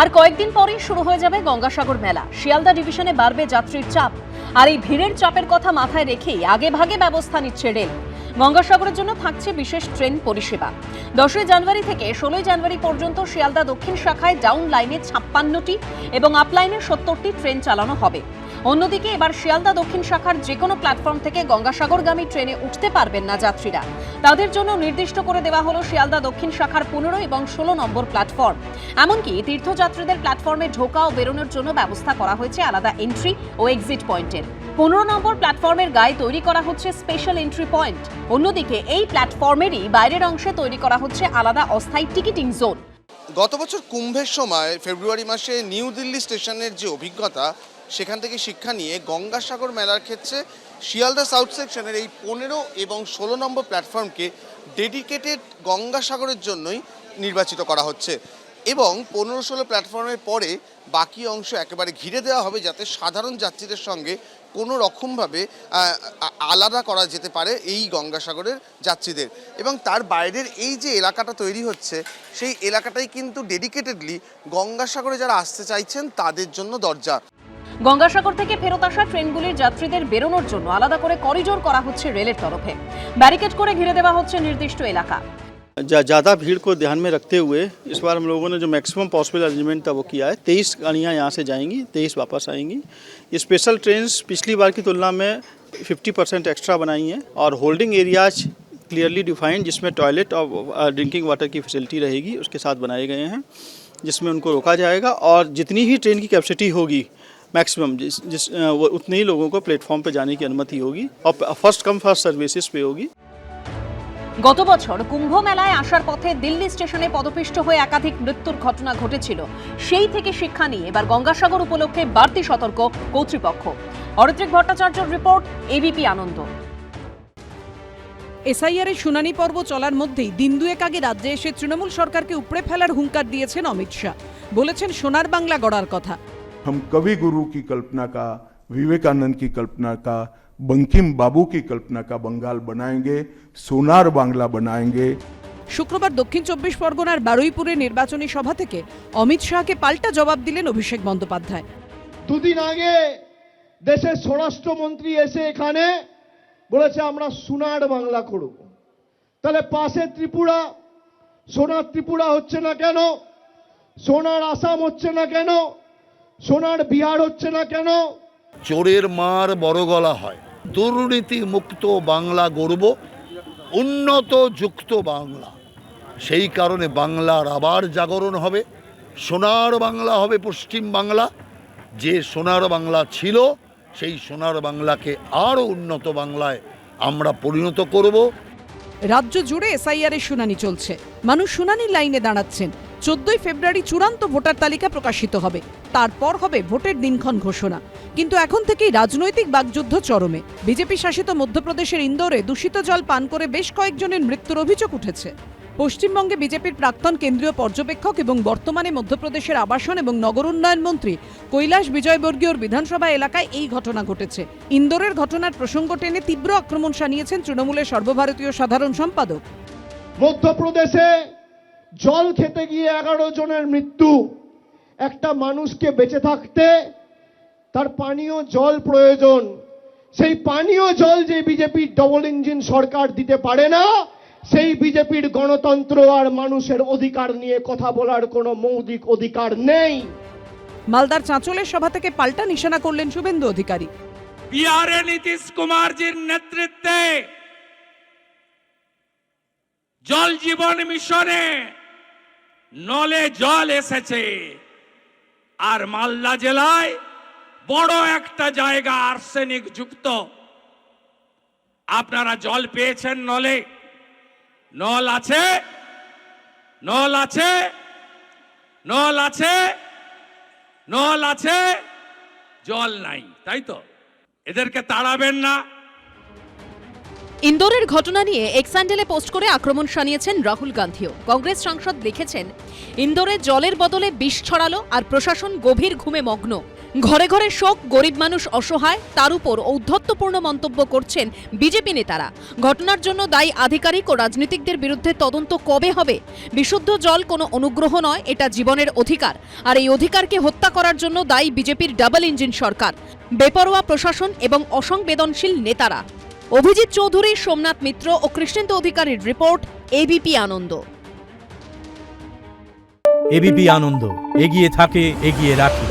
আর কয়েকদিন পরেই শুরু হয়ে যাবে গঙ্গাসাগর মেলা। শিয়ালদা ডিভিশনে বাড়বে যাত্রীর চাপ, আর এই ভিড়ের চাপের কথা মাথায় রেখেই আগেভাগে ব্যবস্থা নিচ্ছে রেল। গঙ্গাসাগরের জন্য থাকছে বিশেষ ট্রেন পরিষেবা। 10 জানুয়ারি থেকে 16 জানুয়ারি পর্যন্ত শিয়ালদা দক্ষিণ শাখায় ডাউন লাইনে 56টি এবং আপ লাইনে 70টি ট্রেন চালানো হবে। অন্যদিকে এবার শিয়ালদা দক্ষিণ শাখার যে কোনো প্ল্যাটফর্ম থেকে গঙ্গাসাগরগামী ট্রেনে উঠতে পারবেন না যাত্রীরা। তাদের জন্য নির্দিষ্ট করে দেওয়া হলো শিয়ালদা দক্ষিণ শাখার 15 এবং 16 নম্বর প্ল্যাটফর্ম। এমনকি তীর্থযাত্রীদের প্ল্যাটফর্মে ঢোকা ও বেরোনোর জন্য ব্যবস্থা করা হয়েছে আলাদা এন্ট্রি ও এক্সিট পয়েন্টের। 15 নম্বর প্ল্যাটফর্মের গায়ে তৈরি করা হচ্ছে স্পেশাল এন্ট্রি পয়েন্ট। অন্যদিকে এই প্ল্যাটফর্মেরই বাইরের অংশে তৈরি করা হচ্ছে আলাদা অস্থায়ী টিকিটিং জোন। গত বছর কুম্ভের সময় ফেব্রুয়ারি মাসে নিউ দিল্লি স্টেশনের যে অভিজ্ঞতা, সেখান থেকে শিক্ষা নিয়ে গঙ্গাসাগর মেলার ক্ষেত্রে শিয়ালদা সাউথ সেকশনের এই 15 এবং 16 নম্বর প্ল্যাটফর্মকে ডেডিকেটেড গঙ্গাসাগরের জন্যই নির্বাচিত করা হচ্ছে এবং 15-16 প্ল্যাটফর্মের পরে বাকি অংশ একেবারে ঘিরে দেওয়া হবে, যাতে সাধারণ যাত্রীদের সঙ্গে কোনো রকমভাবে আলাদা করা যেতে পারে এই গঙ্গাসাগরের যাত্রীদের। এবং তার বাইরের এই যে এলাকাটা তৈরি হচ্ছে, সেই এলাকাটাই কিন্তু ডেডিকেটেডলি গঙ্গাসাগরে যারা আসতে চাইছেন তাদের জন্য দরজা। গঙ্গাসাগর থেকে ফেরত আসা ট্রেনগুলির যাত্রীদের বেরোনোর জন্য আলাদা করে করিডোর করা হচ্ছে রেলের তরফে। ব্যারিকেড করে ঘিরে দেওয়া হচ্ছে নির্দিষ্ট এলাকা। ज़्यादा भीड़ को ध्यान में रखते हुए इस बार हम लोगों ने जो मैक्सिमम पॉसिबल अरेंजमेंट था वो किया है। 23 गाड़ियाँ यहाँ से जाएंगी, 23 वापस आएंगी। ये स्पेशल ट्रेन्स पिछली बार की तुलना में 50% एक्स्ट्रा बनाई हैं और होल्डिंग एरियाज क्लियरली डिफाइंड, जिसमें टॉयलेट और ड्रिंकिंग वाटर की फैसिलिटी रहेगी, उसके साथ बनाए गए हैं, जिसमें उनको रोका जाएगा। और जितनी ही ट्रेन की कैपेसिटी होगी मैक्सिमम वो उतने ही लोगों को प्लेटफॉर्म पे जाने की अनुमति होगी और फर्स्ट कम फर्स्ट सर्विसेज पे होगी। গত বছর কুম্ভ মেলায় আসার পথে দিল্লি স্টেশনে পদপিষ্ট হয়ে একাধিক মৃত্যুর ঘটনা ঘটেছিল। সেই থেকে শিক্ষা নিয়ে এবার গঙ্গাসাগর উপলক্ষে বাড়তি সতর্ক কর্তৃপক্ষ। অরিত্রিক ভট্টাচার্যের রিপোর্ট, এবিপি আনন্দ। এসআইআরের শুনানি পর্ব চলার মধ্যেই দিন দুয়েক আগে রাজ্যে এসে তৃণমূল সরকারকে উপড়ে ফেলার হুঙ্কার দিয়েছেন অমিত শাহ। বলেছেন সোনার বাংলা গড়ার কথা। हम कवि गुरु की कल्पना का, विवेकानंद की कल्पना का, बंकिम बाबू की कल्पना का बंगाल बनाएंगे, सोनार बांग्ला बनाएंगे। শুক্রবার দক্ষিণ 24 পরগনার বারুইপুরে নির্বাচনী সভা থেকে অমিত শাহকে পাল্টা জবাব দিলেন অভিষেক বন্দ্যোপাধ্যায়। দুদিন আগে দেশের স্বরাষ্ট্রমন্ত্রী এসে এখানে বলেছে আমরা সোনার বাংলা করব। তাহলে পাশে ত্রিপুরা, সোনার ত্রিপুরা হচ্ছে না কেন? সোনার আসাম হচ্ছে না কেন? সোনার বিহার হচ্ছে না কেন? চোরের মার বড় গলা হয়। দুর্নীতি মুক্ত বাংলা গড়ব, উন্নত যুক্ত বাংলা। সেই কারণে বাংলার আবার জাগরণ হবে, সোনার বাংলা হবে পশ্চিম বাংলা। যে সোনার বাংলা ছিল, সেই সোনার বাংলাকে আরও উন্নত বাংলায় আমরা পরিণত করব। রাজ্য জুড়ে এসআইআরের শুনানি চলছে, মানুষ শুনানির লাইনে দাঁড়াচ্ছেন। 14 ফেব্রুয়ারি চূড়ান্ত ভোটার তালিকা প্রকাশিত হবে, তারপর হবে ভোটের দিনক্ষণ ঘোষণা। কিন্তু এখন থেকেই রাজনৈতিক বাগযুদ্ধ চরমে। বিজেপি শাসিত মধ্যপ্রদেশের ইন্দোরে দূষিত জল পান করে বেশ কয়েকজনের মৃত্যুর অভিযোগ উঠেছে। পশ্চিমবঙ্গে বিজেপির প্রাক্তন কেন্দ্রীয় পর্যবেক্ষক এবং বর্তমানে মধ্যপ্রদেশের আবাসন এবং নগর উন্নয়ন মন্ত্রী কৈলাস বিজয়বর্গীয়র বিধানসভা এলাকায় এই ঘটনা ঘটেছে। ইন্দোরের ঘটনার প্রসঙ্গ টেনে তীব্র আক্রমণ শানিয়েছেন তৃণমূলের সর্বভারতীয় সাধারণ সম্পাদক। মধ্যপ্রদেশে জল খেতে গিয়ে 11 জনের মৃত্যু। একটা মানুষকে বেঁচে থাকতে তার পানীয় জল প্রয়োজন। সেই পানীয় জল যে বিজেপির ডবল ইঞ্জিন সরকার দিতে পারে না, সেই বিজেপির গণতন্ত্র আর মানুষের অধিকার নিয়ে কথা বলার কোনো মৌলিক অধিকার নেই। মালদার চাঁচলের সভা থেকে পাল্টা নিশানা করলেন শুভেন্দু অধিকারী। বিহারে নীতিশ কুমারজির নেতৃত্বে জল জীবন মিশনে নলে জল এসেছে, আর মালদা জেলায় বড় একটা জায়গা আর্সেনিক যুক্ত। আপনারা জল পেয়েছেন নলে? নল আছে, নল আছে, নল আছে, নল আছে, জল নাই, তাই তো? এদেরকে তাড়াবেন না। ইন্দোরের ঘটনা নিয়ে এক্স হ্যান্ডেলে পোস্ট করে আক্রমণ শানিয়েছেন রাহুল গান্ধীও। কংগ্রেস সাংসদ লিখেছেন, ইন্দোরে জলের বদলে বিষ ছড়ালো আর প্রশাসন গভীর ঘুমে মগ্ন। ঘরে ঘরে শোক, গরিব মানুষ অসহায়, তার উপর ঔদ্ধত্যপূর্ণ মন্তব্য করছেন বিজেপি নেতারা। ঘটনার জন্য দায়ী আধিকারিক ও রাজনীতিকদের বিরুদ্ধে তদন্ত কবে হবে? বিশুদ্ধ জল কোনো অনুগ্রহ নয়, এটা জীবনের অধিকার। আর এই অধিকারকে হত্যা করার জন্য দায়ী বিজেপির ডাবল ইঞ্জিন সরকার, বেপরোয়া প্রশাসন এবং অসংবেদনশীল নেতারা। অভিজিৎ চৌধুরী, সোমনাথ মিত্র ও কৃষ্ণেন্দু অধিকারীর রিপোর্ট, এবিপি আনন্দ। এবিপি আনন্দ, এগিয়ে থাকে, এগিয়ে রাখে।